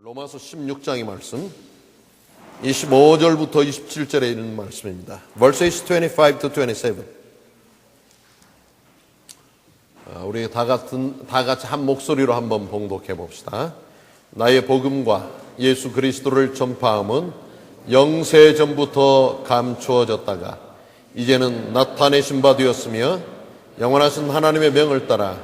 로마서 16장의 말씀 25절부터 27절에 있는 말씀입니다. Verses 25 to 27. 우리 다 같이 한 목소리로 한번 봉독해 봅시다. 나의 복음과 예수 그리스도를 전파함은 영세 전부터 감추어졌다가 이제는 나타내신 바 되었으며 영원하신 하나님의 명을 따라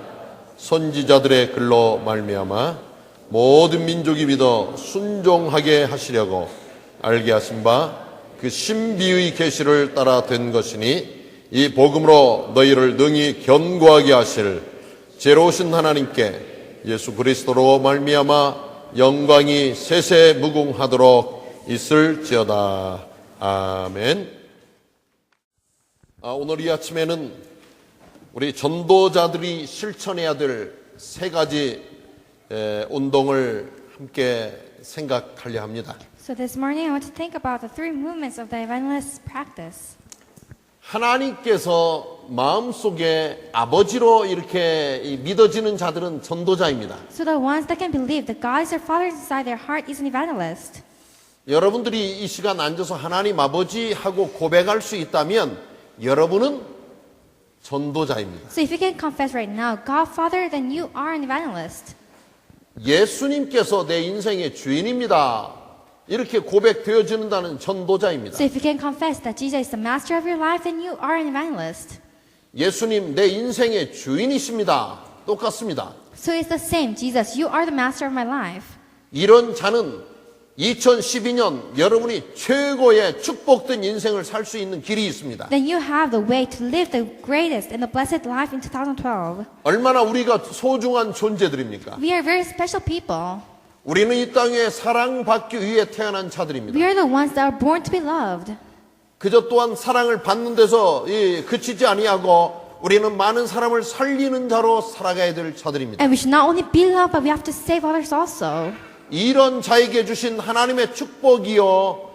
선지자들의 글로 말미암아 모든 민족이 믿어 순종하게 하시려고 알게 하신 바 그 신비의 계시를 따라 된 것이니 이 복음으로 너희를 능히 견고하게 하실 제로우신 하나님께 예수 그리스도로 말미암아 영광이 세세 무궁하도록 있을지어다. 아멘. 오늘 이 아침에는 우리 전도자들이 실천해야 될 세 가지 운동을 함께 생각하려 합니다. So this morning I want to think about the three movements of the evangelist practice. 하나님께서 마음속에 아버지로 이렇게 믿어지는 자들은 전도자입니다. So the ones that can believe that God is their father inside their heart is an evangelist. 여러분들이 이 시간 앉아서 하나님 아버지 하고 고백할 수 있다면 여러분은 전도자입니다. So if you can confess right now, God Father, then you are an evangelist. 예수님께서 내 인생의 주인입니다. 이렇게 고백되어지는다는 전도자입니다. So if you can confess that Jesus is the master of your life, then you are an evangelist. 예수님 내 인생의 주인이십니다. 똑같습니다. So it's the same. Jesus, you are the master of my life. 이런 자는 2012년 여러분이 최고의 축복된 인생을 살 수 있는 길이 있습니다. Then you have the way to live the greatest and the blessed life in 2012. 얼마나 우리가 소중한 존재들입니까? We are very special people. 우리는 이 땅에 사랑받기 위해 태어난 We 자들입니다. are the ones that are born to be loved. 그저 또한 사랑을 받는 데서 그치지 아니하고 우리는 많은 사람을 살리는 자로 살아가야 될 자들입니다. And we should not only be loved, but we have to save others also. 이런 자에게 주신 하나님의 축복이요,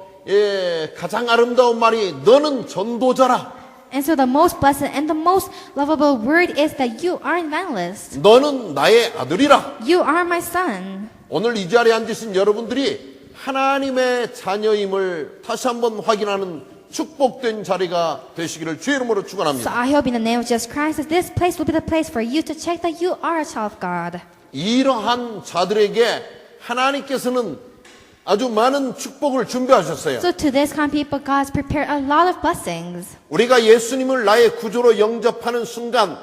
가장 아름다운 말이 너는 전도자라. And so the most blessed and the most lovable word is that you are an evangelist. 너는 나의 아들이라. You are my son. 오늘 이 자리에 앉으신 여러분들이 하나님의 자녀임을 다시 한번 확인하는 축복된 자리가 되시기를 주의 이름으로 So 축원합니다. I hope in the name of Jesus Christ that this place will be the place for you to check that you are a child of God. 이러한 자들에게 하나님께서는 아주 많은 축복을 준비하셨어요. So to this kind of people, God has prepared a lot of blessings. 우리가 예수님을 나의 구주로 영접하는 순간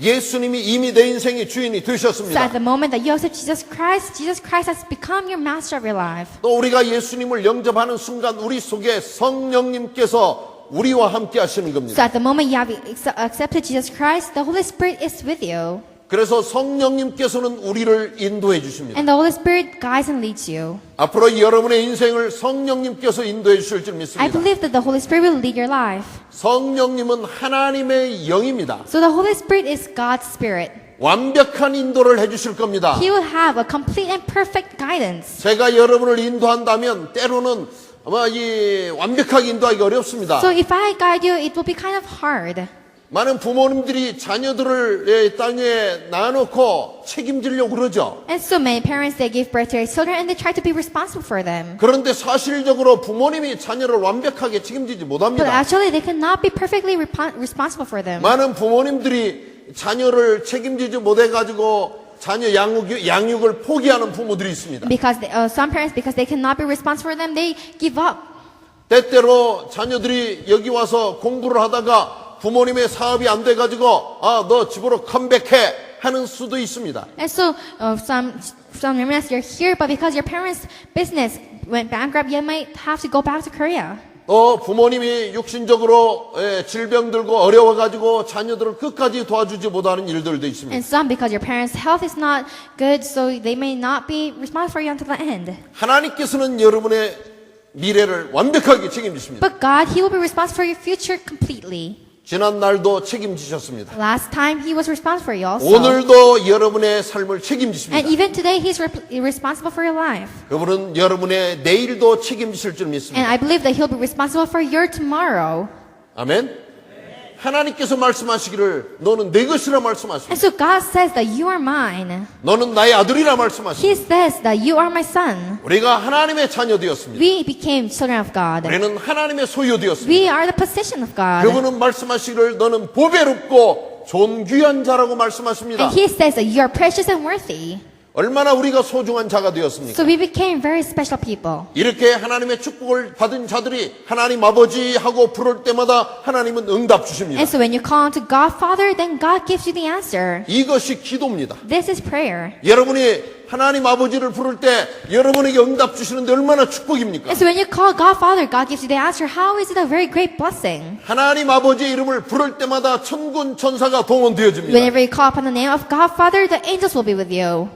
예수님이 이미 내 인생의 주인이 So 되셨습니다. at the moment that you accept Jesus Christ has become your master of your life. 또 우리가 예수님을 영접하는 순간 우리 속에 성령님께서 우리와 함께 하시는 So 겁니다. at the moment you have accepted Jesus Christ, the Holy Spirit is with you. 그래서 성령님께서는 우리를 인도해 주십니다. And the Holy Spirit guides and leads you. 앞으로 여러분의 인생을 성령님께서 인도해 주실 줄 I 믿습니다. believe that the Holy Spirit will lead your life. 성령님은 하나님의 영입니다. So the Holy Spirit is God's Spirit. 완벽한 인도를 해 주실 겁니다. He will have a complete and perfect guidance. 제가 여러분을 인도한다면 때로는 아마 이 완벽하게 인도하기 어렵습니다. So if I guide you, it will be kind of hard. 많은 부모님들이 자녀들을 땅에 놔놓고 책임지려고 그러죠. And so many parents, they give birth to their children and they try to be responsible for them. 그런데 사실적으로 부모님이 자녀를 완벽하게 책임지지 But 못합니다. actually, they cannot be perfectly responsible for them. 많은 부모님들이 자녀를 책임지지 못해가지고 자녀 양육을 포기하는 부모들이 있습니다. Because some parents, because they cannot be responsible for them, they give up. 때때로 자녀들이 여기 와서 공부를 하다가 부모님의 사업이 안 돼가지고 너 집으로 컴백해 하는 수도 있습니다. And so some remnants, you're here, but because your parents' business went bankrupt, you might have to go back to Korea. 부모님이 육신적으로 질병 들고 어려워가지고 자녀들을 끝까지 도와주지 못하는 일들도 있습니다. And some, because your parents' health is not good, so they may not be responsible for you until the end. 하나님께서는 여러분의 미래를 완벽하게 책임지십니다. But God, He will be responsible for your future completely. 지난 날도 책임지셨습니다. Last time He was responsible for you also. 오늘도 여러분의 삶을 책임지십니다. And even today, He's responsible for your life. 그분은 여러분의 내일도 책임지실 줄 And 믿습니다. I believe that He'll be responsible for your tomorrow. 아멘. 하나님께서 말씀하시기를 너는 내 것이라 말씀하십니다. And so God says that you are mine. 너는 나의 아들이라 He 말씀하십니다. says that you are my son. 우리가 하나님의 자녀되었습니다. We became children of God. 우리는 하나님의 소유되었습니다. We are the possession of God. 그분은 말씀하시기를 너는 보배롭고 존귀한 자라고 말씀하십니다. And He says that you are precious and worthy. 얼마나 우리가 소중한 자가 되었습니까? So we became very special people. 이렇게 하나님의 축복을 받은 자들이 하나님 아버지 하고 부를 때마다 하나님은 응답 주십니다. And so when you call unto God Father, then God gives you the answer. 이것이 기도입니다. This is prayer. 여러분이 하나님 아버지를 부를 때 여러분에게 응답 주시는데 얼마나 축복입니까? And so when you call God Father, God gives you the answer. How is it a very great blessing? 하나님 아버지의 이름을 부를 때마다 천군 천사가 동원되어집니다. Whenever you call upon the name of God Father, the angels will be with you.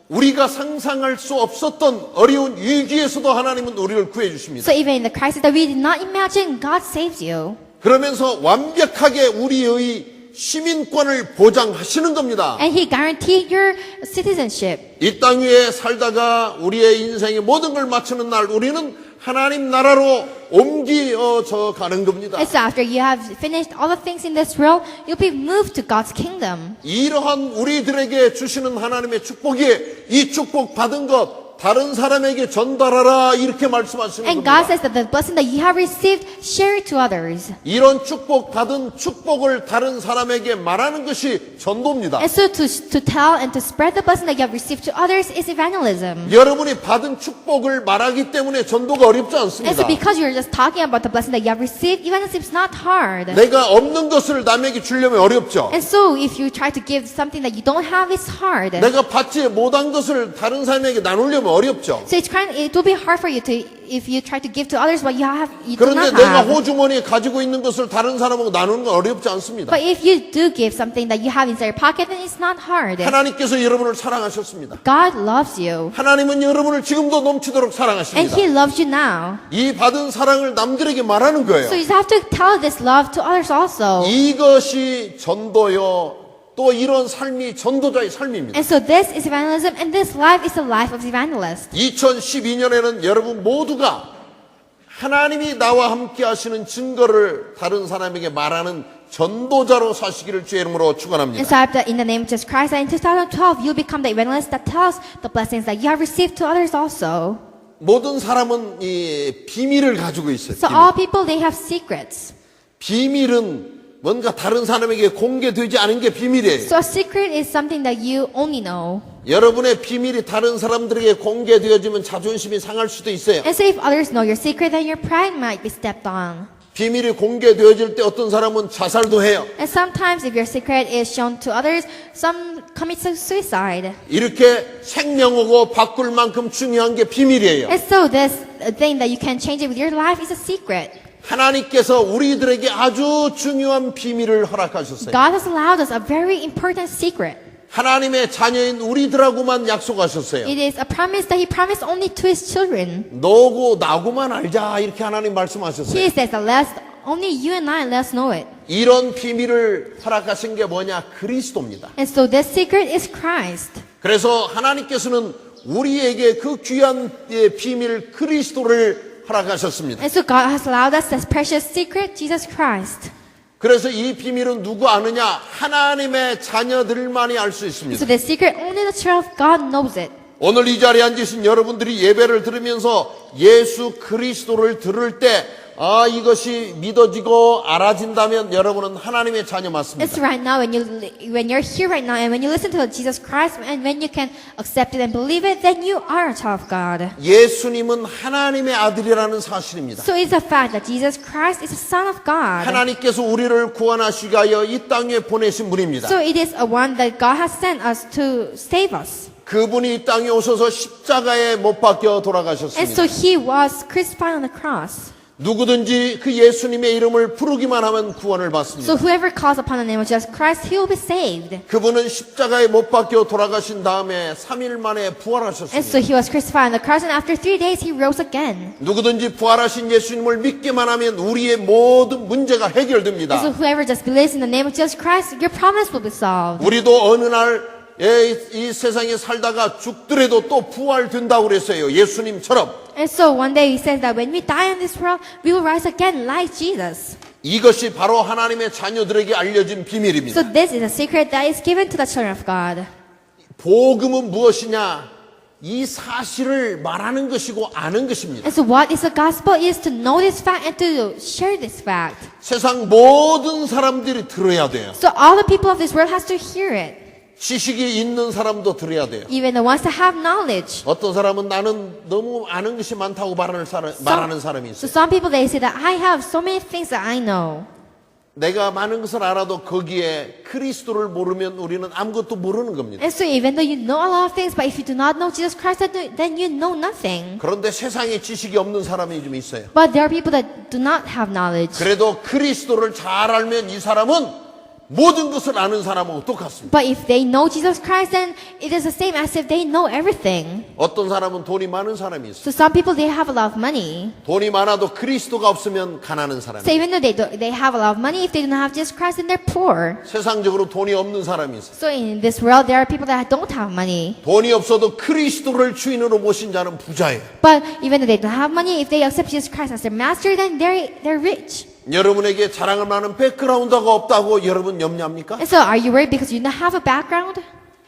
우리가 상상할 수 없었던 어려운 위기에서도 하나님은 우리를 구해 주십니다. So even in the crisis that we did not imagine, God saves you. 그러면서 완벽하게 우리의 시민권을 보장하시는 겁니다. And He guaranteed your citizenship. 이 땅 위에 살다가 우리의 인생의 모든 걸 마치는 날 우리는 하나님 나라로 옮겨져 가는 겁니다. And so after you have finished all the things in this world, you'll be moved to God's kingdom. 이러한 우리들에게 주시는 하나님의 축복이 이 축복 받은 것 다른 사람에게 전달하라 이렇게 말씀하시는 And God 겁니다. says that the blessing that you have received, share it to others. 이런 축복 받은 축복을 다른 사람에게 말하는 것이 전도입니다. And so to tell and to spread the blessing that you have received to others is evangelism. 여러분이 받은 축복을 말하기 때문에 전도가 어렵지 And 않습니다. so because you're just talking about the blessing that you have received, evangelism is not hard. 내가 없는 것을 남에게 주려면 어렵죠. And so if you try to give something that you don't have, it's hard. 내가 받지 못한 것을 다른 사람에게 나누려면 어렵죠. So it will be hard for you to if you try to give to others what you do 그런데 not 내가 have. 호주머니에 가지고 있는 것을 다른 사람하고 나누는 건 어렵지 않습니다. But if you do give something that you have inside your pocket, then it's not hard. 하나님께서 여러분을 사랑하셨습니다. God loves you. 하나님은 여러분을 지금도 넘치도록 And 사랑하십니다. He loves you now. 이 받은 사랑을 남들에게 말하는 거예요. So you have to tell this love to others also. 이것이 전도요. 또 이런 삶이 전도자의 삶입니다. And so this is evangelism, and this life is the life of the evangelist. 2012년에는 여러분 모두가 하나님이 나와 함께 하시는 증거를 다른 사람에게 말하는 전도자로 사시기를 주의 이름으로 And 축원합니다. so I hope that in the name of Jesus Christ, that in 2012, you'll become the evangelist that tells the blessings that you have received to others also. 모든 사람은 이 비밀을 가지고 있어요. So all people, they have secrets. 비밀은 뭔가 다른 사람에게 공개되지 않은 게 비밀이에요. So a secret is something that you only know. 여러분의 비밀이 다른 사람들에게 공개되어지면 자존심이 상할 수도 있어요. And so if others know your secret, then your pride might be stepped on. 비밀이 공개되어질 때 어떤 사람은 자살도 해요. And sometimes if your secret is shown to others, some commit suicide. 이렇게 생명하고 바꿀 만큼 중요한 게 비밀이에요. And so this thing that you can change it with your life is a secret. 하나님께서 우리들에게 아주 중요한 비밀을 허락하셨어요. God has allowed us a very important secret. 하나님의 자녀인 우리들하고만 약속하셨어요. It is a promise that He promised only to His children. 너고 나고만 알자 이렇게 하나님 말씀하셨어요. He says that only you and I, let's know it. 이런 비밀을 허락하신 게 뭐냐? 그리스도입니다. And so this secret is Christ. 그래서 하나님께서는 우리에게 그 귀한 비밀 그리스도를 허락하셨습니다. And so God has allowed us this precious secret, Jesus Christ. 그래서 이 비밀은 누구 아느냐? 하나님의 자녀들만이 알 수 있습니다. So this secret, only the child of God knows it. 오늘 이 자리에 앉으신 여러분들이 예배를 들으면서 예수 그리스도를 들을 때 이것이 믿어지고 알아진다면 여러분은 하나님의 자녀 맞습니다. It's right now when you're here right now and when you listen to Jesus Christ and when you can accept it and believe it, then you are a child of God. 예수님은 하나님의 아들이라는 사실입니다. So it's a fact that Jesus Christ is the Son of God. 하나님께서 우리를 구원하시기 위하여 이 땅에 보내신 분입니다. So it is a one that God has sent us to save us. 그분이 이 땅에 오셔서 십자가에 못 박혀 And 돌아가셨습니다. so He was crucified on the cross. 누구든지 그 예수님의 이름을 부르기만 하면 구원을 So 받습니다. whoever calls upon the name of Jesus Christ, he will be saved. 그분은 십자가에 못 박혀 돌아가신 다음에 3일 만에 And so 부활하셨습니다. He was crucified on the cross, and after 3 days He rose again. 누구든지 부활하신 예수님을 믿기만 하면 우리의 모든 문제가 And so 해결됩니다. whoever just believes in the name of Jesus Christ, your promise will be solved. 우리도 어느 날 이 세상에 살다가 죽더라도 또 부활된다고 그랬어요. 예수님처럼. And so one day He says that when we die in this world, we will rise again like Jesus. 이것이 바로 하나님의 자녀들에게 알려진 비밀입니다. So this is a secret that is given to the children of God. 복음은 무엇이냐? 이 사실을 말하는 것이고 아는 것입니다. And so what is the gospel is to know this fact and to share this fact. 세상 모든 사람들이 들어야 돼요. So all the people of this world has to hear it. 지식이 있는 사람도 들어야 돼요. Even the ones that have knowledge. 어떤 사람은 나는 너무 아는 것이 많다고 말하는 사람이 So 있어요. some people they say that I have so many things that I know. 내가 많은 것을 알아도 거기에 그리스도를 모르면 우리는 아무것도 모르는 겁니다. And so even though you know a lot of things, but if you do not know Jesus Christ, then you know nothing. 그런데 세상에 지식이 없는 사람이 좀 있어요. But there are people that do not have knowledge. 그래도 그리스도를 잘 알면 이 사람은 모든 것을 아는 사람하고 똑같습니다. But if they know Jesus Christ, then it is the same as if they know everything. 어떤 사람은 돈이 많은 사람이 있어요. So some people they have a lot of money. 돈이 많아도 그리스도가 없으면 가난한 So 사람이. even though they have a lot of money, if they do not have Jesus Christ, then they're poor. 세상적으로 돈이 없는 사람이 있어요. So in this world, there are people that don't have money. 돈이 없어도 그리스도를 주인으로 모신 자는 부자예요. But even though they don't have money, if they accept Jesus Christ as their master, then they're rich. 여러분에게 자랑할 만한 백그라운드가 없다고 여러분 염려합니까? And so are you worried because you don't have a background?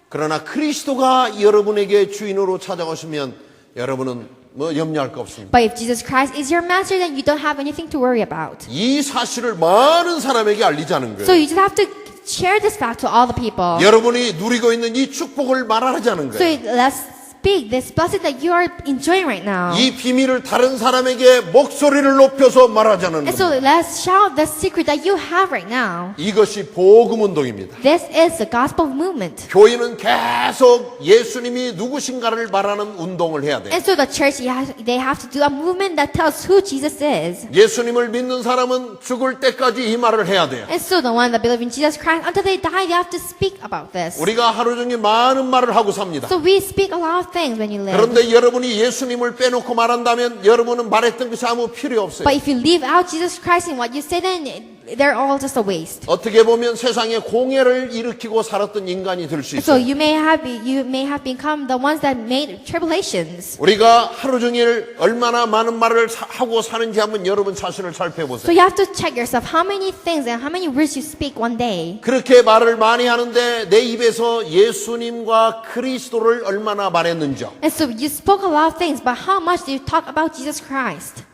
그러나 그리스도가 여러분에게 주인으로 찾아오시면 여러분은 뭐 염려할 거 없습니다. But if Jesus Christ is your master, then you don't have anything to worry about. 이 사실을 많은 사람에게 알리자는 So 거예요. you just have to share this fact to all the people. 여러분이 누리고 있는 이 축복을 말하자는 So 거예요. let's speak this blessing that you are enjoying right now. 이 비밀을 다른 사람에게 목소리를 높여서 말하자는 And so 겁니다. let's shout the secret that you have right now. 이것이 복음 운동입니다. This is the gospel movement. 교회는 계속 예수님이 누구신가를 말하는 운동을 해야 돼요. And so the church, they have to do a movement that tells who Jesus is. 예수님을 믿는 사람은 죽을 때까지 이 말을 해야 돼요. And so the one that believe in Jesus Christ, until they die, they have to speak about this. 우리가 하루 종일 많은 말을 하고 삽니다. So we speak a lot of things when you live. 그런데 여러분이 예수님을 빼놓고 말한다면 여러분은 말했던 것이 아무 필요 없어요. But if you leave out Jesus Christ in what you say, then they're all just a waste. 어떻게 보면 세상에 공해를 일으키고 살았던 인간이 될 수 So 있어요. you may have become the ones that made tribulations. 우리가 하루 종일 얼마나 많은 말을 하고 사는지 한번 여러분 자신을 So 살펴보세요. you have to check yourself how many things and how many words you speak one day. 그렇게 말을 많이 하는데 내 입에서 예수님과 그리스도를 얼마나 말했는지요. And so you spoke a lot of things, but how much do you talk about Jesus Christ?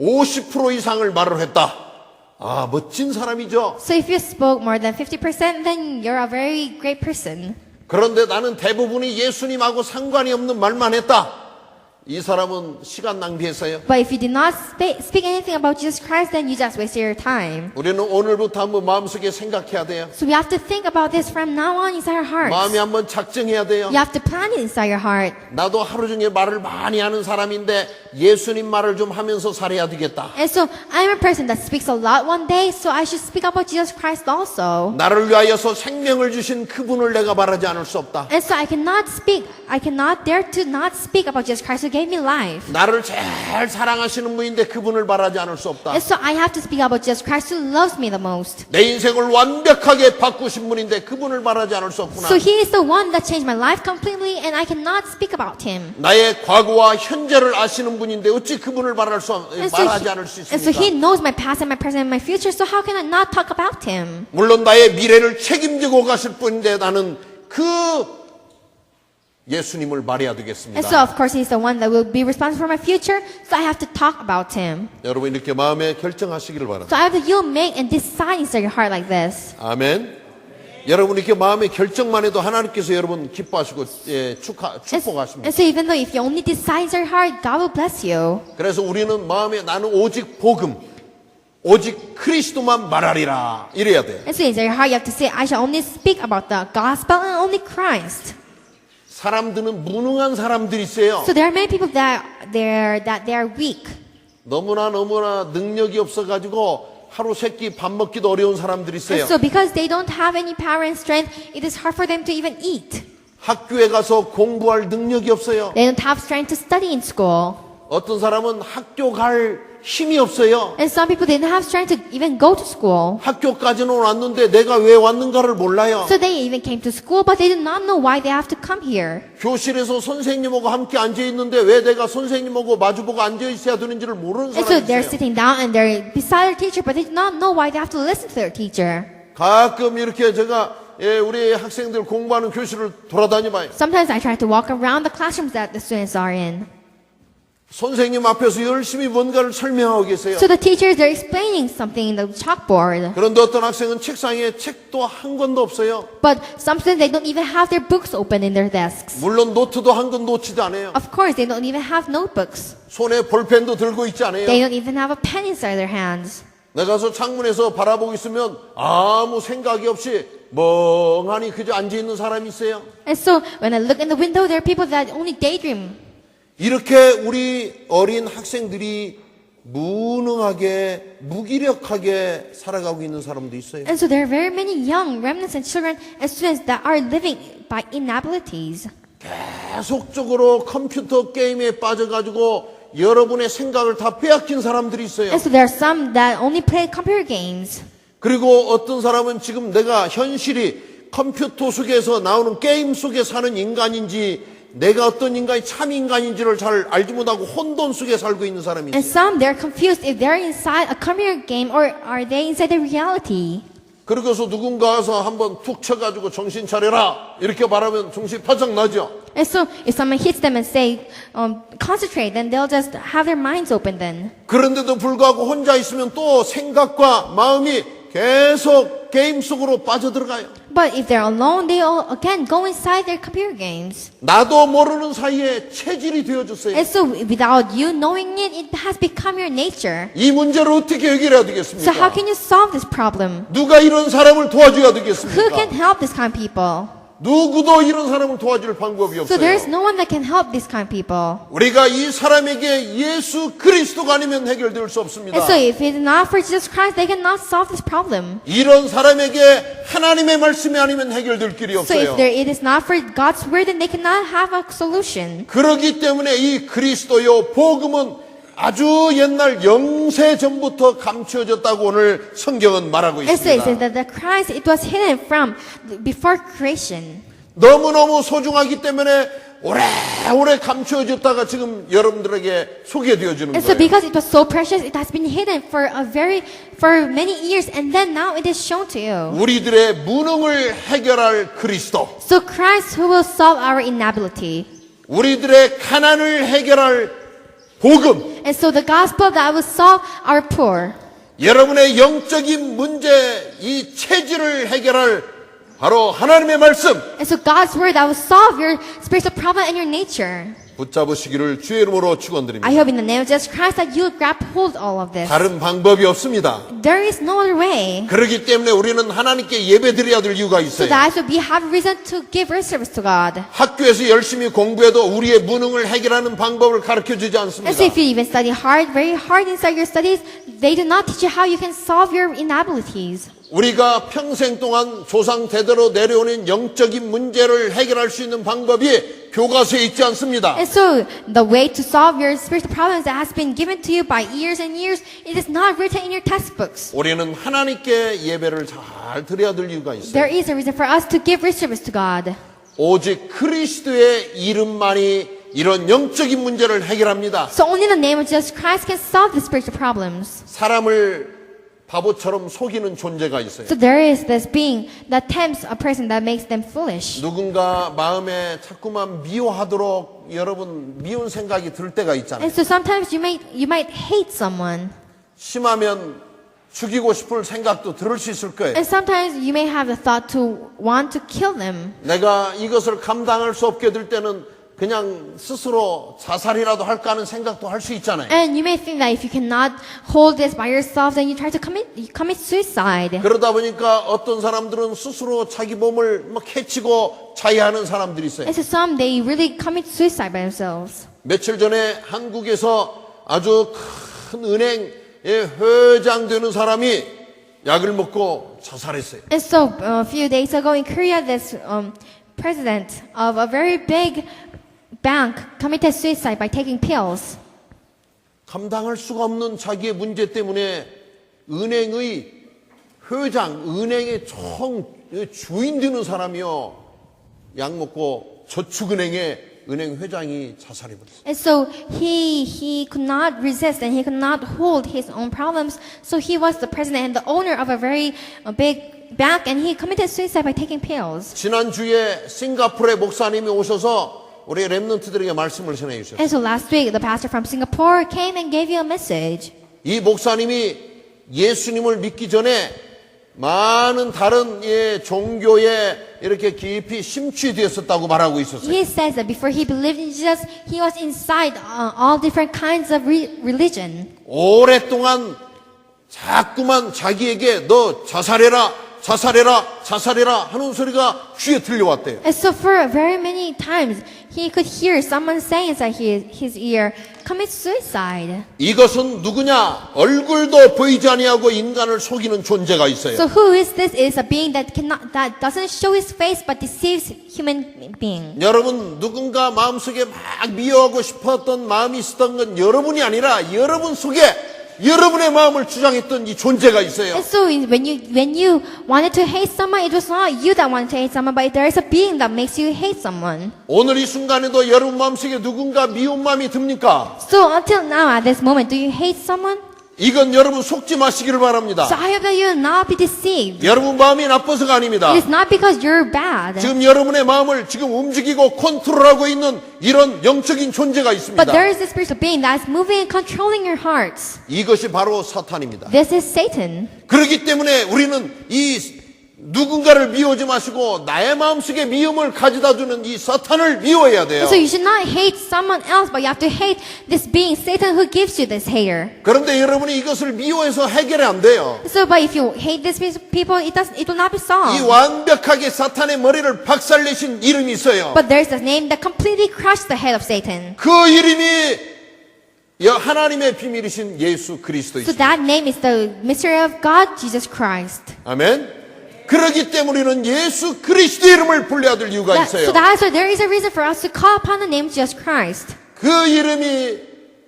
50% 이상을 말을 했다. 아, 멋진 사람이죠. So if you spoke more than 50%, then you're a very great person. 그런데 나는 대부분이 예수님하고 상관이 없는 말만 했다. 이 사람은 시간 낭비했어요. But if you did not speak anything about Jesus Christ, then you just wasted your time. 우리는 오늘부터 한번 마음속에 생각해야 돼요. So we have to think about this from now on inside our hearts. 마음이 한번 작정해야 돼요. You have to plan it inside your heart. 나도 하루 종일 말을 많이 하는 사람인데 예수님 말을 좀 하면서 살아야 되겠다. And so I'm a person that speaks a lot one day, so I should speak about Jesus Christ also. 나를 위하여서 생명을 주신 그분을 내가 말하지 않을 수 없다. And so I cannot dare to not speak about Jesus Christ who gave me life. 나를 제일 사랑하시는 분인데 그분을 말하지 않을 수 없다. And so I have to speak about Jesus Christ who loves me the most. 내 인생을 완벽하게 바꾸신 분인데 그분을 말하지 않을 수 없구나. So he is the one that changed my life completely, and I cannot speak about him. 나의 과거와 현재를 아시는 분인데 어찌 그분을 말하지 않을 수 And so he 있습니까? knows my past and my present and my future, so how can I not talk about him? 물론 나의 미래를 책임지고 가실 분인데 나는 그 예수님을 말해야 되겠습니다. And so of course he's the one that will be responsible for my future, so I have to talk about him. 여러분 이렇게 마음에 결정하시기를 바랍니다. So either you'll make and decide inside your heart like this. 아멘. 여러분 이렇게 마음의 결정만 해도 하나님께서 여러분 기뻐하시고 축복하십니다. And so even though if you only decide inside your heart, God will bless you. 그래서 우리는 마음에 나는 오직 복음, 오직 그리스도만 말하리라 이래야 돼. And so inside your heart you have to say, I shall only speak about the gospel and only Christ. 사람들은 무능한 사람들이 있어요. So there are many people that they're weak. 너무나 능력이 없어가지고 하루 세끼 밥 먹기도 어려운 사람들이 And 있어요. so because they don't have any power and strength, it is hard for them to even eat. 학교에 가서 공부할 능력이 없어요. They don't have strength to study in school. 어떤 사람은 학교 갈 힘이 없어요. And some people didn't have strength to even go to school. 학교까지는 왔는데 내가 왜 왔는가를 몰라요. So they even came to school, but they did not know why they have to come here. 교실에서 선생님하고 함께 앉아 있는데 왜 내가 선생님하고 마주보고 앉아 있어야 되는지를 모르는 And so 사람이 they're 있어요. sitting down and they're beside their teacher, but they do not know why they have to listen to their teacher. 가끔 이렇게 제가 우리 학생들 공부하는 교실을 돌아다니 봐요. Sometimes I try to walk around the classrooms that the students are in. 선생님 앞에서 열심히 뭔가를 설명하고 계세요. So the teachers are explaining something in the chalkboard. 그런데 어떤 학생은 책상에 책도 한 권도 없어요. But some students, they don't even have their books open in their desks. 물론 노트도 한 권 놓치지 않아요. Of course, they don't even have notebooks. 손에 볼펜도 들고 있지 않아요. They don't even have a pen inside their hands. 내가 서 창문에서 바라보고 있으면 아무 생각이 없이 멍하니 그저 앉아 있는 사람이 있어요. And so when I look in the window, there are people that only daydream. 이렇게 우리 어린 학생들이 무능하게 무기력하게 살아가고 있는 사람도 있어요. And so there are very many young remnants and children and students that are living by inabilities. 계속적으로 컴퓨터 게임에 빠져가지고 여러분의 생각을 다 빼앗긴 사람들이 있어요. And so there are some that only play computer games. 그리고 어떤 사람은 지금 내가 현실이 컴퓨터 속에서 나오는 게임 속에 사는 인간인지 내가 어떤 인간이 참 인간인지를 잘 알지 못하고 혼돈 속에 살고 있는 사람이 And 있어요. some, they're confused if they're inside a computer game or are they inside the reality. 그러고서 누군가 와서 한번 툭 쳐가지고 정신 차려라 이렇게 말하면 정신 바짝 나죠. And so if someone hits them and say, concentrate, then they'll just have their minds open then. 그런데도 불구하고 혼자 있으면 또 생각과 마음이 계속 게임 속으로 빠져들어가요. But if they're alone, they'll again go inside their computer games. 나도 모르는 사이에 체질이 되어졌어요. And so without you knowing it, it has become your nature. 이 문제를 어떻게 해결해야 So how 되겠습니까? can you solve this problem? 누가 이런 사람을 도와줘야 Who 되겠습니까? can help this kind of people? 누구도 이런 사람을 도와줄 방법이 So there is 없어요. no one that can help this kind of people. 우리가 이 사람에게 예수 그리스도가 아니면 해결될 수 없습니다. And so if it is not for Jesus Christ, they cannot solve this problem. 이런 사람에게 하나님의 말씀이 아니면 해결될 길이 So if 없어요. it is not for God's word, then they cannot have a solution. 그렇기 때문에 이 그리스도요 복음은 아주 옛날 영세 전부터 감추어졌다고 오늘 성경은 말하고 And so it says 있습니다. that the Christ, it was hidden from before creation. 너무너무 소중하기 때문에 오래오래 감추어졌다가 지금 여러분들에게 소개되어지는 And so 거예요. because it was so precious, it has been hidden for many years, and then now it is shown to you. 우리들의 무능을 해결할 그리스도, So Christ who will solve our inability. 우리들의 가난을 해결할 복음, And so the gospel that will solve our poor. 여러분의 영적인 문제, 이 체질을 해결할 바로 하나님의 말씀 And so God's word that will solve your spiritual problem and your nature. 붙잡으시기를 주의 이름으로 축원드립니다. I hope in the name of Jesus Christ that you will grab hold of all of this. 다른 방법이 없습니다. There is no other way. 그렇기 때문에 우리는 하나님께 예배드려야 될 이유가 So 있어요. that we have reason to give our service to God. 학교에서 열심히 공부해도 우리의 무능을 해결하는 방법을 가르쳐주지 And so 않습니다. if you even study hard, very hard inside your studies, they do not teach you how you can solve your inabilities. 우리가 평생 동안 조상 대대로 내려오는 영적인 문제를 해결할 수 있는 방법이 교과서에 있지 않습니다. And so the way to solve your spiritual problems that has been given to you by years and years, it is not written in your textbooks. 우리는 하나님께 예배를 잘 드려야 될 이유가 있어요. There is a reason for us to give our service to God. 오직 그리스도의 이름만이 이런 영적인 문제를 해결합니다. So only the name of Jesus Christ can solve the spiritual problems. 사람을 바보처럼 속이는 존재가 있어요. So there is this being that tempts a person that makes them foolish. 누군가 마음에 자꾸만 미워하도록 여러분 미운 생각이 들 때가 있잖아요. And so sometimes you might hate someone. 심하면 죽이고 싶을 생각도 들을 수 있을 거예요. And sometimes you may have the thought to want to kill them. 내가 이것을 감당할 수 없게 될 때는 그냥 스스로 자살이라도 할까 하는 생각도 할 수 있잖아요. And you may think that if you cannot hold this by yourself, then you try to commit suicide. 그러다 보니까 어떤 사람들은 스스로 자기 몸을 막 해치고 자해하는 사람들이 있어요. And so some, they really commit suicide by themselves. 며칠 전에 한국에서 아주 큰 은행의 회장 되는 사람이 약을 먹고 자살했어요. And so a few days ago in Korea, this president of a very big bank committed suicide by taking pills. 감당할 수가 없는 자기의 문제 때문에 은행의 회장, 은행의 주인 되는 사람이요. 약 먹고 저축은행의 은행 회장이 자살해버렸어요. And so he could not resist and he could not hold his own problems. So he was the president and the owner of a very big bank and he committed suicide by taking pills. 지난주에 싱가포르의 목사님이 오셔서 우리 랩런트들에게 말씀을 전해 주셨어요. And so last week the pastor from Singapore came and gave you a message. 이 목사님이 예수님을 믿기 전에 많은 다른 종교에 이렇게 깊이 심취되었었다고 말하고 있었어요. He says that before he believed in Jesus, he was inside all different kinds of religion. 오랫동안 자꾸만 자기에게 너 자살해라 하는 소리가 귀에 들려왔대요. And so for very many times, he could hear someone saying inside his ear, commit suicide. 이것은 누구냐? 얼굴도 보이지 아니하고 인간을 속이는 존재가 있어요. So who is this? Is a being that doesn't show his face but deceives human being. 여러분 누군가 마음속에 막 미워하고 싶었던 마음이 있었던 건 여러분이 아니라 여러분 속에 여러분의 마음을 주장했던 이 존재가 있어요. And so when you wanted to hate someone, it was not you that wanted to hate someone, but there is a being that makes you hate someone. 오늘 이 순간에도 여러분 마음속에 누군가 미운 마음이 듭니까? So until now, at this moment, do you hate someone? 이건 여러분 속지 마시기를 바랍니다. So I hope that you will not be deceived. 여러분 마음이 나빠서가 아닙니다. It is not because you're bad. 지금 여러분의 마음을 지금 움직이고 컨트롤하고 있는 이런 영적인 존재가 있습니다. But there is this spiritual being that is moving and controlling your hearts. 이것이 바로 사탄입니다. This is Satan. 그렇기 때문에 우리는 이 누군가를 미워하지 마시고 나의 마음속에 미움을 가져다 주는 이 사탄을 미워해야 돼요. So you should not hate someone else, but you have to hate this being, Satan, who gives you this hater. 그런데 여러분이 이것을 미워해서 해결이 안 돼요. So, but if you hate these people, it will not be 이 solved. 완벽하게 사탄의 머리를 박살내신 이름이 있어요. But there's a name that completely crushed the head of Satan. 그 이름이 하나님의 비밀이신 예수 So 그리스도이십니다. that name is the mystery of God, Jesus Christ. 아멘. 그렇기 때문에 우리는 예수 그리스도 이름을 불러야 될 이유가 있어요. So that's why there is a reason for us to call upon the name Jesus Christ. 그 이름이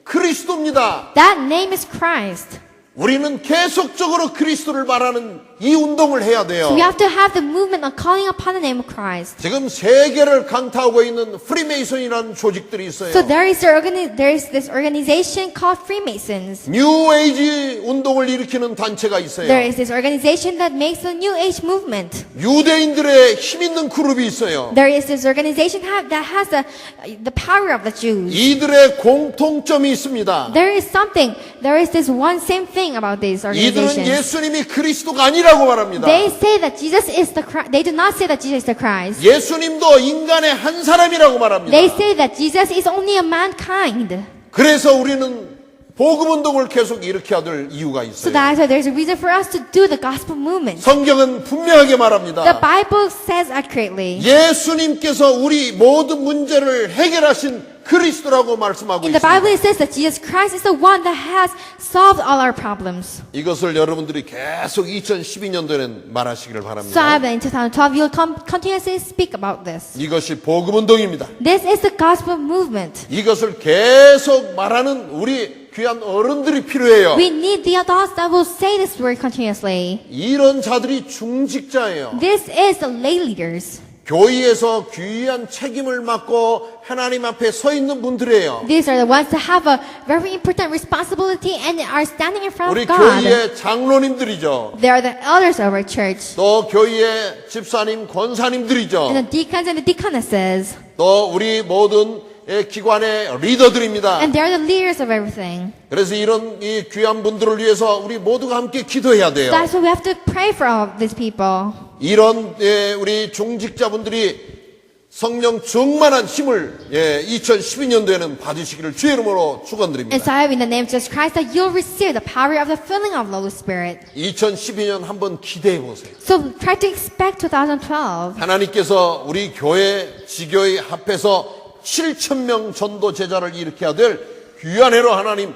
그리스도입니다. That name is Christ. 우리는 계속적으로 그리스도를 말하는 이 운동을 해야 돼요. So we have to have the movement of calling upon the name of Christ. 지금 세계를 강타하고 있는 프리메이슨이라는 조직들이 있어요. So there is this organization called Freemasons. 뉴 에이지 운동을 일으키는 단체가 있어요. There is this organization that makes the New Age movement. 유대인들의 힘 있는 그룹이 있어요. There is this organization that has the power of the Jews. 이들의 공통점이 있습니다. There is this one same thing about these 이들은 organizations. 예수님이 그리스도가 아니라고 말합니다. They say that Jesus is the Christ. They do not say that Jesus is the Christ. 예수님도 인간의 한 사람이라고 말합니다. They say that Jesus is only a mankind. 그래서 우리는 복음 운동을 계속 일으켜야 될 이유가 So 있어요. that's why there's a reason for us to do the gospel movement. 성경은 분명하게 The 말합니다. Bible says accurately. 예수님께서 우리 모든 문제를 해결하신 그리스도라고 말씀하고 In the 있습니다. Bible it says that Jesus Christ is the one that has solved all our problems. 이것을 여러분들이 계속 2012년도에는 말하시기를 So 바랍니다. in 2012 you'll continuously speak about this. 이것이 복음 운동입니다. This is the gospel movement. 이것을 계속 말하는 우리 귀한 어른들이 필요해요. We need the adults that will say this word continuously. 이런 자들이 중직자예요. This is the lay leaders. 교회에서 귀한 책임을 맡고 하나님 앞에 서 있는 분들이에요. These are the ones that have a very important responsibility and are standing in front 우리 of God. 교회의 장로님들이죠. They are the elders of our church. 또 교회의 집사님, 권사님들이죠. And the deacons and the deaconesses. 또 우리 모든 기관의 리더들입니다. And they're the leaders of everything. 그래서 이런 이 귀한 분들을 위해서 우리 모두가 함께 기도해야 돼요. That's why we have to pray for all of these people. 이런 우리 중직자분들이 성령 충만한 힘을 2012년도에는 받으시기를 주의 이름으로 And 축원드립니다. so I hope in the name of Jesus Christ that you'll receive the power of the filling of the Holy Spirit. 2012년 한번 기대해 보세요. So try to expect 2012. 하나님께서 우리 교회 지교회 합해서 7,000명 전도 제자를 일으켜야 될 귀한 해로 하나님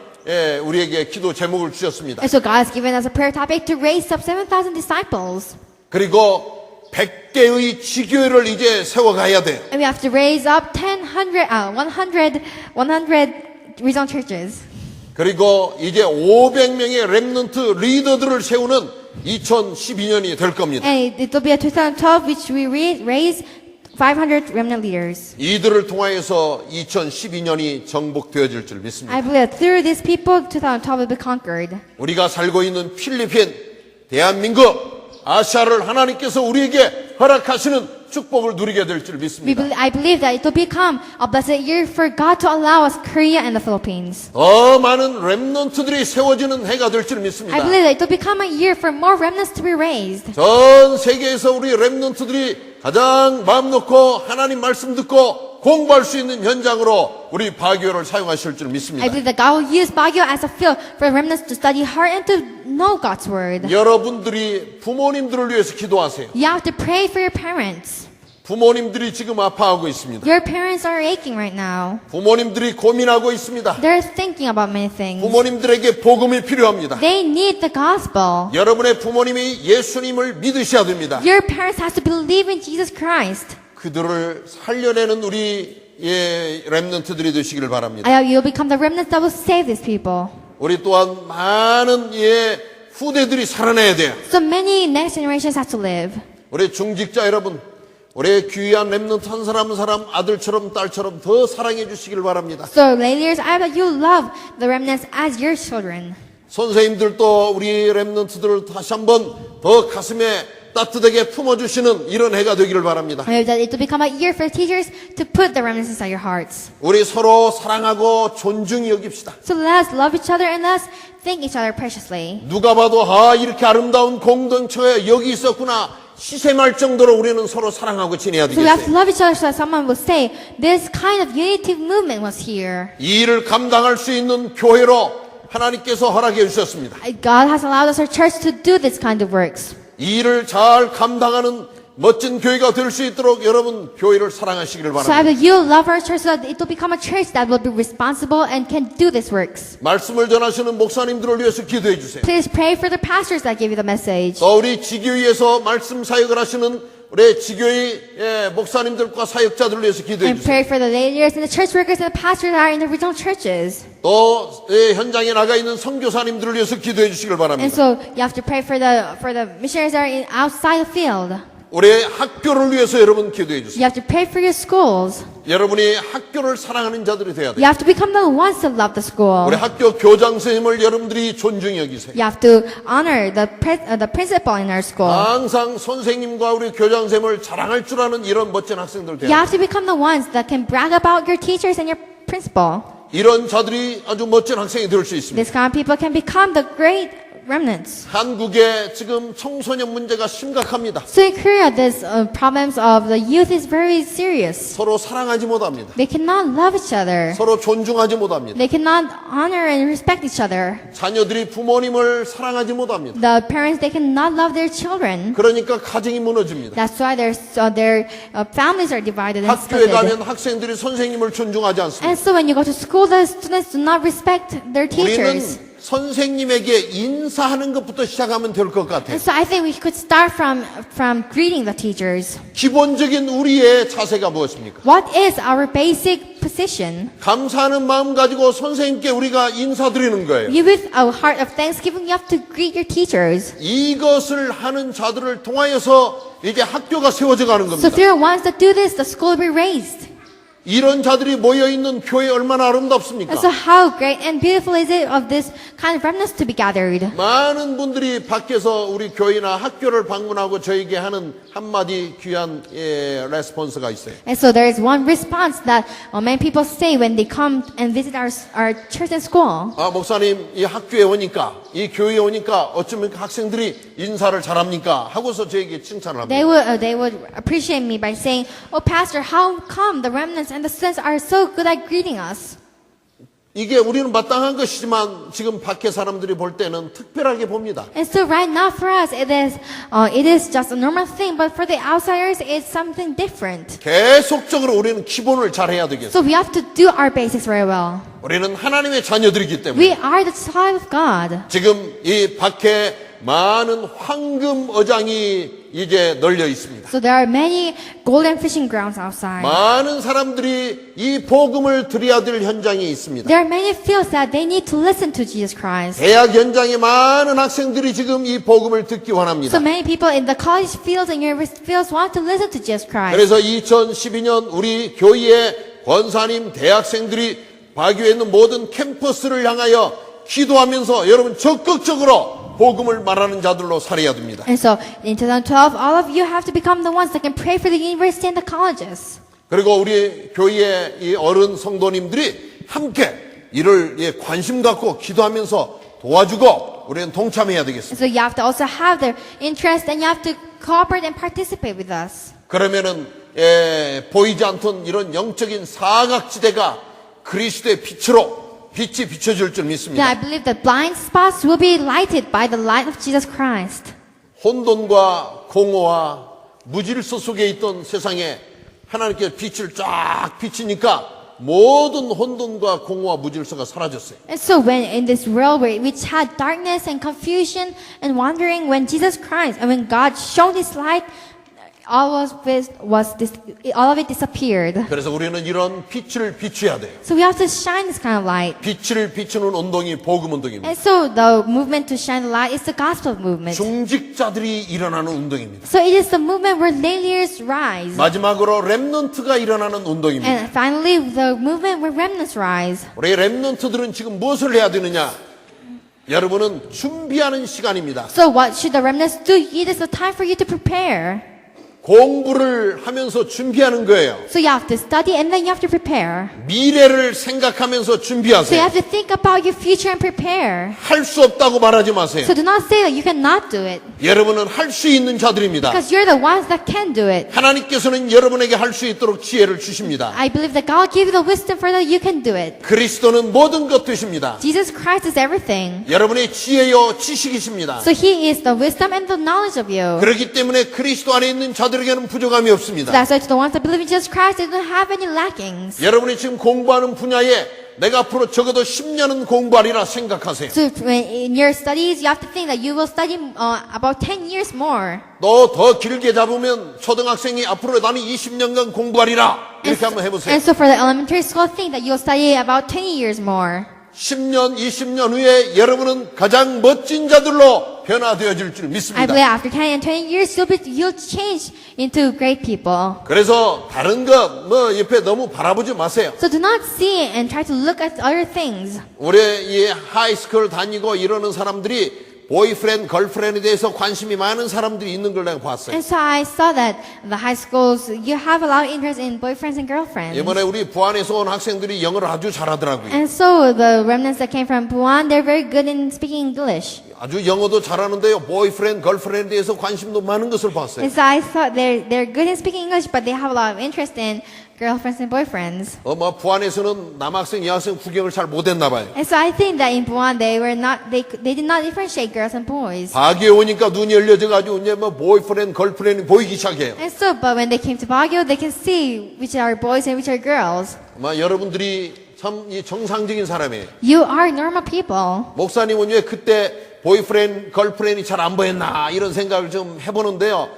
우리에게 기도 제목을 주셨습니다. And so God has given us a prayer topic to raise up 7,000 disciples. 그리고 100개의 지교회를 이제 세워가야 돼요. And we have to raise up 100 regional churches. 그리고 이제 500명의 렘넌트 리더들을 세우는 2012년이 될 겁니다. And it will be a 2012 which we raise 500 remnant leaders. 이들을 통하여서 2012년이 정복되어질 줄 믿습니다. I believe that through these people, 2012 will be conquered. 우리가 살고 있는 필리핀, 대한민국, 아시아를 하나님께서 우리에게 허락하시는 축복을 누리게 될 줄 믿습니다. I believe that it will become a blessed year for God to allow us Korea and the Philippines. 더 많은 렘넌트들이 세워지는 해가 될 줄 믿습니다. I believe that it will become a year for more remnants to be raised. 전 세계에서 우리 렘넌트들이 가장 마음 놓고 하나님 말씀 듣고 공부할 수 있는 현장으로 우리 바교를 사용하실 줄 믿습니다. I believe that God will use Baguio as a field for remnants to study hard and to know God's word. 여러분들이 부모님들을 위해서 기도하세요. You have to pray for your parents. 부모님들이 지금 아파하고 있습니다. Your parents are aching right now. 부모님들이 고민하고 있습니다. They're thinking about many things. 부모님들에게 복음이 필요합니다. They need the gospel. 여러분의 부모님이 예수님을 믿으셔야 됩니다. Your parents have to believe in Jesus Christ. 그들을 살려내는 우리의 렘넌트들이 되시기를 바랍니다. I hope you'll become the remnants that will save these people. 우리 또한 많은 후대들이 살아내야 돼요. So many next generations have to live. 우리 중직자 여러분, 우리 귀한 렘넌트 한 사람 한 사람 아들처럼 딸처럼 더 사랑해 주시기를 바랍니다. So leaders, I hope that you love the remnants as your children. 선생님들도 우리 렘넌트들을 다시 한번 더 가슴에 따뜻하게 품어주시는 이런 해가 되기를 바랍니다. I hope that it will become a year for teachers to put the remnants inside your hearts. 우리 서로 사랑하고 존중히 여깁시다. So let us love each other and let us thank each other preciously. 누가 봐도 이렇게 아름다운 공동체에 여기 있었구나 시샘할 정도로 우리는 서로 사랑하고 지내야 So we have to 되겠어요. love each other so that someone will say, this kind of unity movement was here. 이 일을 감당할 수 있는 교회로 하나님께서 허락해 주셨습니다. God has allowed us, our church, to do this kind of works. 이 일을 잘 감당하는 멋진 교회가 될 수 있도록 여러분 교회를 사랑하시기를 So I 바랍니다. will you love our church so that it will become a church that will be responsible and can do these works. 말씀을 전하시는 목사님들을 위해서 기도해 주세요. Please pray for the pastors that give you the message. 또 우리 지교회에서 말씀 사역을 하시는 우리 지교회 목사님들과 사역자들을 위해서 기도해 And 주세요. pray for the leaders and the church workers and the pastors that are in the regional churches. 또 현장에 나가 있는 선교사님들을 위해서 기도해 주시길 And 바랍니다. so you have to pray for the missionaries that are outside the field. 우리 학교를 위해서 여러분 기도해 주세요. You have to pray for your schools. 여러분이 학교를 사랑하는 자들이 돼야 돼요. You have to become the ones to love the school. 우리 학교 교장 선생님을 여러분들이 존중히 여기세요. You have to honor the principal in our school. 항상 선생님과 우리 교장 선생님을 자랑할 줄 아는 이런 멋진 학생들 You 돼야 돼요. have to become the ones that can brag about your teachers and your principal. 이런 자들이 아주 멋진 학생이 될 수 있습니다. This kind of people can become the great remnants. 한국에 지금 청소년 문제가 심각합니다. So in Korea, this problems of the youth is very serious. 서로 사랑하지 못합니다. They cannot love each other. 서로 존중하지 못합니다. They cannot honor and respect each other. 자녀들이 부모님을 사랑하지 못합니다. The parents, they cannot love their children. 그러니까 가정이 무너집니다. That's why their families are divided and 학교에 split. 가면 학생들이 선생님을 존중하지 않습니다. And so when you go to school, the students do not respect their teachers. 우리는 선생님에게 인사하는 것부터 시작하면 될 것 같아요. And so I think we could start from greeting the teachers. 기본적인 우리의 자세가 무엇입니까? What is our basic position? 감사하는 마음 가지고 선생님께 우리가 인사드리는 거예요. You with a heart of thanksgiving, you have to greet your teachers. 이것을 하는 자들을 통하여서 이제 학교가 세워져 가는 So 겁니다. through the ones that do this, the school will be raised. 이런 자들이 모여있는 교회 얼마나 아름답습니까? And so how great and beautiful is it of this kind of remnants to be gathered? 많은 분들이 밖에서 우리 교회나 학교를 방문하고 저에게 하는 한마디 귀한 레스폰스가 있어요. And so there is one response that many people say when they come and visit our church and school. 목사님 이 학교에 오니까 이 교회에 오니까 어쩌면 학생들이 인사를 잘합니까? 하고서 저에게 칭찬을 합니다. They would appreciate me by saying, "Oh, Pastor, how come the remnants and the students are so good at greeting us?" 이게 우리는 마땅한 것이지만 지금 밖에 사람들이 볼 때는 특별하게 봅니다. And so right now for us, it is just a normal thing, but for the outsiders, it's something different. 계속적으로 우리는 기본을 잘해야 되겠어요. So we have to do our basics very well. 우리는 하나님의 자녀들이기 때문에 We are the child of God. 지금 이 밖에 많은 황금 어장이 이제 널려 있습니다. So there are many golden fishing grounds outside. 많은 사람들이 이 복음을 들어야 될 현장에 있습니다. There are many fields that they need to listen to Jesus Christ. 대학 현장에 많은 학생들이 지금 이 복음을 듣기 원합니다. So many people in the college fields and university fields want to listen to Jesus Christ. 그래서 2012년 우리 교회의 권사님 대학생들이 바교에 있는 모든 캠퍼스를 향하여 기도하면서 여러분 적극적으로 복음을 말하는 자들로 살아야 됩니다. And so in 2012, all of you have to become the ones that can pray for the university and the colleges. 그리고 우리 교회의 이 어른 성도님들이 함께 이를 관심 갖고 기도하면서 도와주고 우리는 동참해야 되겠습니다. And so you have to also have their interest and you have to cooperate and participate with us. 그러면은 보이지 않던 이런 영적인 사각지대가 그리스도의 빛으로 빛이 비춰질 줄 Then I 믿습니다. believe that blind spots will be lighted by the light of Jesus Christ. 혼돈과 공허와 무질서 속에 있던 세상에 하나님께서 빛을 쫙 비치니까 모든 혼돈과 공허와 무질서가 사라졌어요. And so when in this world which had darkness and confusion and wandering, when Jesus Christ and when God shone His light, all of it disappeared. 그래서 우리는 이런 빛을 비춰야 돼요. So we have to shine this kind of light. 빛을 비추는 운동이 복음 운동입니다. And so the movement to shine the light is the gospel movement. 중직자들이 일어나는 운동입니다. So it is the movement where lawyers rise. 마지막으로 렘넌트가 일어나는 운동입니다. And finally, the movement where remnants rise. 우리 렘넌트들은 지금 무엇을 해야 되느냐? 여러분은 준비하는 시간입니다. So what should the remnants do? It is the time for you to prepare. 공부를 하면서 준비하는 거예요. So you have to study and then you have to prepare. 미래를 생각하면서 So you 준비하세요. have to think about your future and prepare. 할 수 없다고 말하지 마세요. So do not say that you cannot do it. 여러분은 할 수 있는 자들입니다. Because you're the ones that can do it. 하나님께서는 여러분에게 할 수 있도록 지혜를 주십니다. I believe that God gave you the wisdom for that you can do it. 그리스도는 모든 것 되십니다. Jesus Christ is everything. 여러분의 지혜요 지식이십니다. So He is the wisdom and the knowledge of you. 그렇기 때문에 그리스도 안에 있는 자들에게는 부족함이 So 없습니다. that's why to the ones that believe in Jesus Christ, they don't have any lackings. 여러분이 지금 공부하는 분야에 내가 앞으로 적어도 10년은 공부하리라 생각하세요. So in your studies, you have to think that you will study about 10 years more. 또 더 길게 잡으면 초등학생이 앞으로 나는 20년간 공부하리라 이렇게 한번 해보세요. And so for the elementary school, think that you will study about 20 years more. 10년, 20년 후에 여러분은 가장 멋진 자들로 변화되어질 줄 I 믿습니다. believe after 10 and 20 years, you'll change into great people. 그래서 다른 것 뭐 옆에 너무 바라보지 마세요. So do not see and try to look at other things. 우리 이 하이스쿨 다니고 이러는 사람들이 보이프렌드, 걸프렌드에 대해서 관심이 많은 사람들이 있는 걸 내가 봤어요. And so I saw that the high schools, you have a lot of interest in boyfriends and girlfriends. 이번에 우리 부안에서 온 학생들이 영어를 아주 잘하더라고요. And so the remnants that came from Buan, they're very good in speaking English. 아주 영어도 잘하는데요. 보이프렌드, 걸프렌드에 대해서 관심도 많은 것을 봤어요. And so I thought they're good in speaking English, but they have a lot of interest in girlfriends and boyfriends. 뭐 부안에서는 남학생, 여학생 구경을 잘 못했나 봐요. And so I think that in Buan they did not differentiate girls and boys. 바기에 오니까 눈이 열려져가지고 이제 뭐 보이프렌드, 걸프렌드 보이기 시작해요. And so, but when they came to Baguio, they can see which are boys and which are girls. 아마 여러분들이 참 이 정상적인 사람이에요. You are normal people. 목사님은 왜 그때 보이프렌드, 걸프렌드이 잘 안 보였나 이런 생각을 좀 해보는데요.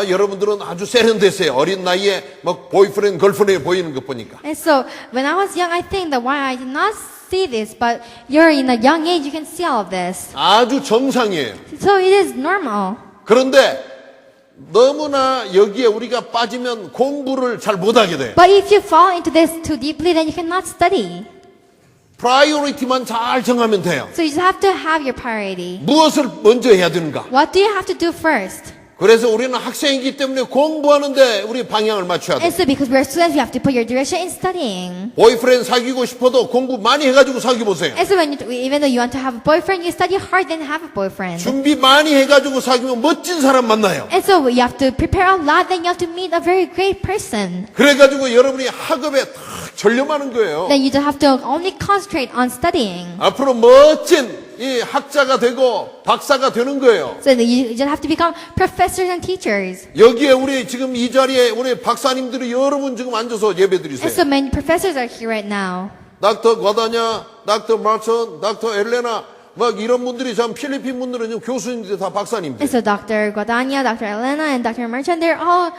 여러분들은 아주 세련됐어요. 어린 나이에 막 보이프렌드, 걸프렌드 보이는 것 보니까. And so, when I was young, I think that why I did not see this, but you're in a young age, you can see all of this. 아주 정상이에요. So it is normal. 그런데 너무나 여기에 우리가 빠지면 공부를 잘 못하게 돼요. But if you fall into this too deeply, then you cannot study. 프라이오리티만 잘 정하면 돼요. So you just have to have your priority. 무엇을 먼저 해야 되는가? What do you have to do first? 그래서 우리는 학생이기 때문에 공부하는데 우리 방향을 맞춰야 돼. And so because we're students, we have to put your direction in studying. 보이프렌드 사귀고 싶어도 공부 많이 해가지고 사귀어 보세요. And so even though you want to have a boyfriend, you study hard then have a boyfriend. 준비 많이 해가지고 사귀면 멋진 사람 만나요. And so you have to prepare a lot, then you have to meet a very great person. 그래가지고 여러분이 학업에 탁 전념하는 거예요. Then you just have to only concentrate on studying. 앞으로 멋진 이 학자가 되고 박사가 되는 거예요. So you just have to become professors and teachers. 여기에 우리 지금 이 자리에 우리 박사님들이 여러분 지금 앉아서 예배 And 드리세요. so many professors are here right now. 닥터 과다냐, 닥터 마천, 닥터 엘레나 막 이런 분들이 참 필리핀 분들은 좀 교수님들 다 박사님들. And so Dr. Guadagna, Dr. Elena, and Dr. Merchant, they're all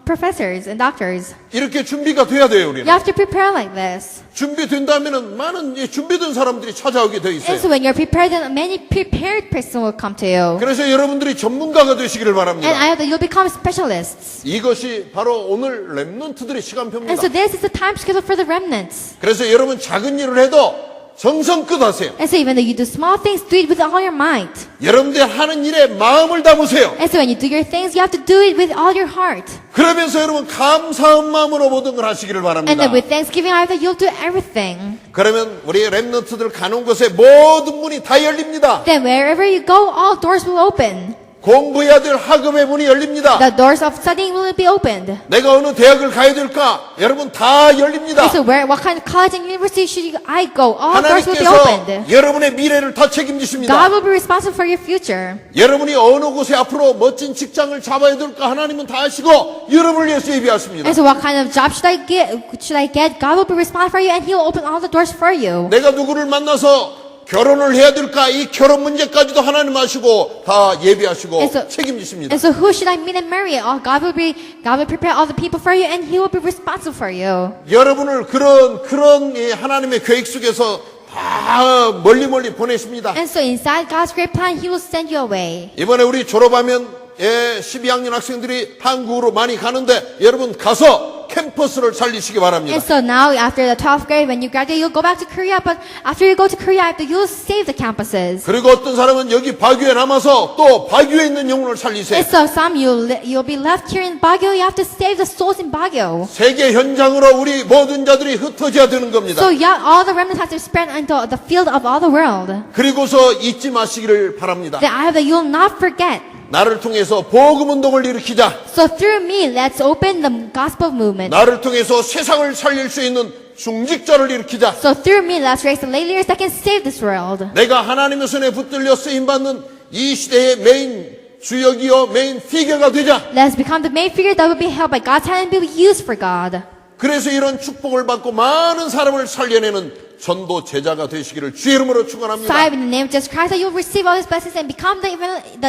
professors and doctors. 이렇게 준비가 돼야 돼요, 우리는. You have to prepare like this. 준비된다면은 많은 이 준비된 사람들이 찾아오게 돼 And 있어요. so when you're prepared, then many prepared person will come to you. 그래서 여러분들이 전문가가 되시기를 And 바랍니다. I hope that you'll become specialists. 이것이 바로 오늘 렘넌트들의 And 시간표입니다. so this is the time schedule for the remnants. 그래서 여러분 작은 일을 해도 정성껏 하세요. And so even though you do small things, do it with all your might. 여러분들 하는 일에 마음을 담으세요. And so when you do your things, you have to do it with all your heart. 그러면서 여러분 감사한 마음으로 모든 걸 하시기를 And 바랍니다. then with thanksgiving, I hope that you'll do everything. 그러면 우리 렘넌트들 가는 곳에 모든 문이 다 열립니다. Then wherever you go, all doors will open. 공부해야 될 학업의 문이 열립니다. The doors of studying will be opened. 내가 어느 대학을 가야 될까? 여러분 다 열립니다. And so what kind of college and university should I go? All doors will be 하나님께서 opened. 여러분의 미래를 다 God 책임지십니다. will be responsible for your future. 여러분이 어느 곳에 앞으로 멋진 직장을 잡아야 될까? 하나님은 다 아시고 여러분을 위해서 예비하십니다. And so what kind of job should I get? God will be responsible for you and He will open all the doors for you. 내가 누구를 만나서 결혼을 해야 될까? 이 결혼 문제까지도 하나님 아시고 다 예비하시고 책임지십니다. And so who should I meet and marry? God will prepare all the people for you and He will be responsible for you. 여러분을 그런 이 하나님의 계획 속에서 다 멀리 보내십니다. And so inside God's great plan, He will send you away. 이번에 우리 졸업하면 12학년 학생들이 한국으로 많이 가는데 여러분 가서 캠퍼스를 살리시기 바랍니다. And so now, after the 12th grade, when you graduate, you'll go back to Korea. But after you go to Korea, you'll save the campuses. 그리고 어떤 사람은 여기 바교에 남아서 또 바교에 있는 영혼을 살리세요. And so some you'll be left here in Baguio. You have to save the souls in Baguio. 세계 현장으로 우리 모든 자들이 흩어져야 되는 겁니다. So yeah, all the remnants have to spread into the field of all the world. 그리고서 잊지 마시기를 바랍니다. That I hope that you'll not forget. 나를 통해서 복음 운동을 일으키자. So through me, let's open the gospel movement. 나를 통해서 세상을 살릴 수 있는 중직자를 일으키자. So through me, let's raise the lay leaders that can save this world. 내가 하나님의 손에 붙들려 쓰임받는 이 시대의 메인 주역이요 메인 피겨가 되자. Let's become the main figure that will be held by God's hand and be used for God. 그래서 이런 축복을 받고 많은 사람을 살려내는 전도 제자가 되시기를 주의 이름으로 축원합니다. 5, in the name of Jesus Christ, that you'll receive all these blessings and become the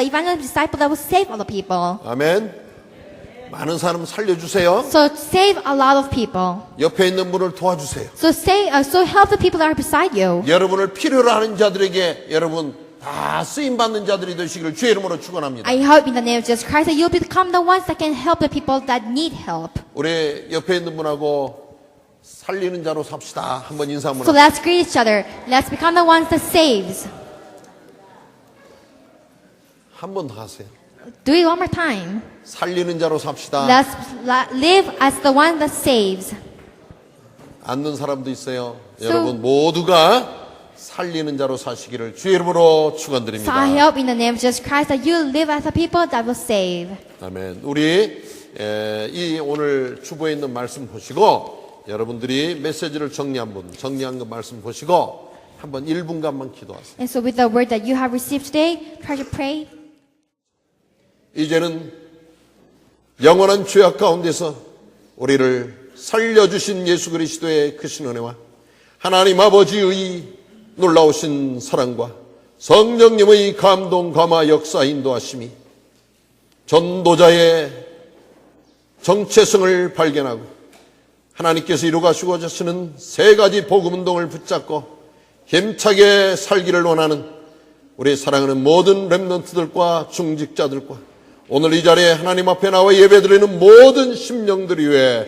evangelist disciple that will save all the people. 아멘. 많은 사람 살려주세요. So save a lot of people. 옆에 있는 분을 도와주세요. So help the people that are beside you. 여러분을 필요로 하는 자들에게 여러분 다 쓰임받는 자들이 되시기를 주의 이름으로 축원합니다. I hope in the name of Jesus Christ that you'll become the ones that can help the people that need help. 우리 옆에 있는 분하고 살리는 자로 삽시다. 한번 인사 한번 So 합시다. let's greet each other. Let's become the ones that saves. 한 번 더 하세요. Do it one more time. 살리는 자로 삽시다. Let's live as the one that saves. 앉는 사람도 있어요. 여러분 모두가 살리는 자로 사시기를 주의 이름으로 So 축원드립니다. I hope in the name of Jesus Christ that you live as a people that will save. 아멘. 우리 이 오늘 주보에 있는 말씀 보시고 여러분들이 메시지를 정리한 그 말씀 보시고 한번 1분간만 기도하세요. And so with the word that you have received today, try to pray. 이제는 영원한 죄악 가운데서 우리를 살려주신 예수 그리스도의 크신 은혜와 하나님 아버지의 놀라우신 사랑과 성령님의 감동, 감화, 역사, 인도하심이 전도자의 정체성을 발견하고 하나님께서 이루가시고자 하시는 세 가지 복음 운동을 붙잡고 힘차게 살기를 원하는 우리 사랑하는 모든 렘넌트들과 중직자들과 오늘 이 자리에 하나님 앞에 나와 예배드리는 모든 심령들 위해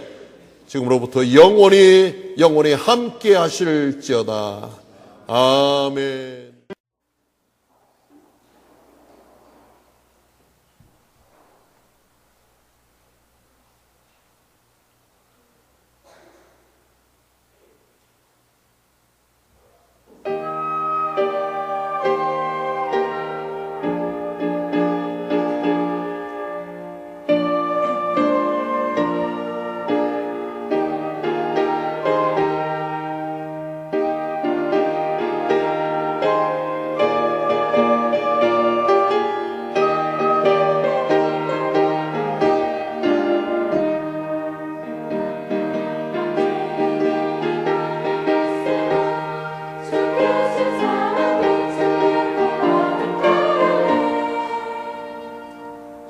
지금으로부터 영원히 함께 하실지어다. 아멘.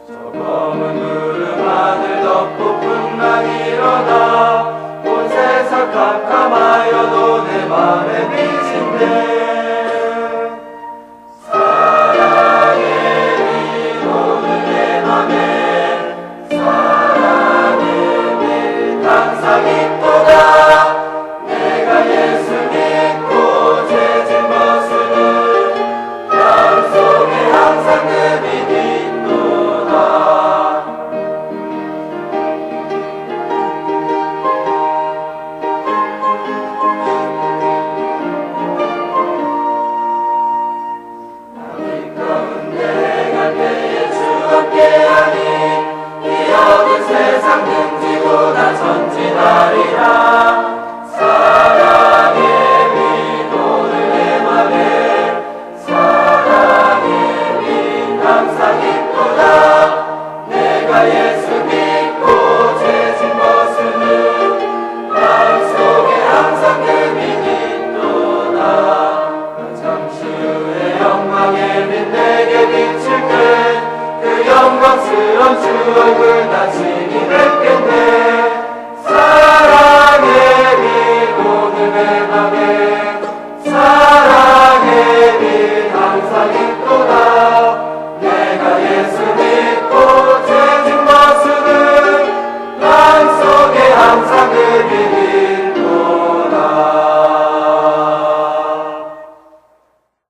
검은 구름 하늘 덮고 풍랑이 일어나 온 세상 캄캄하여도 내 맘에 빛인데 사랑의 빛 오늘 내 맘에 사랑의 빛 항상 있도다 내가 예수 믿고 죄진 벗으는 양 속에 항상 그 빛이 있도다 나빛 가운데 갈 때에 주 함께하니 이 어두운 세상 등지고 나 전진하리라 사랑의 빛 오늘 내 맘에 사랑의 빛 항상 있도다 내가 예수 믿고 죄진 벗으는 양 속에 항상 그 빛이 있도다 잠시 후에 영광의 빛 내게 비칠 때 그 영광스러운 주 얼굴 나 친히 뵙겠네 사랑의 빛 오늘 내 맘에 사랑의 빛 항상 있도다 내가 예수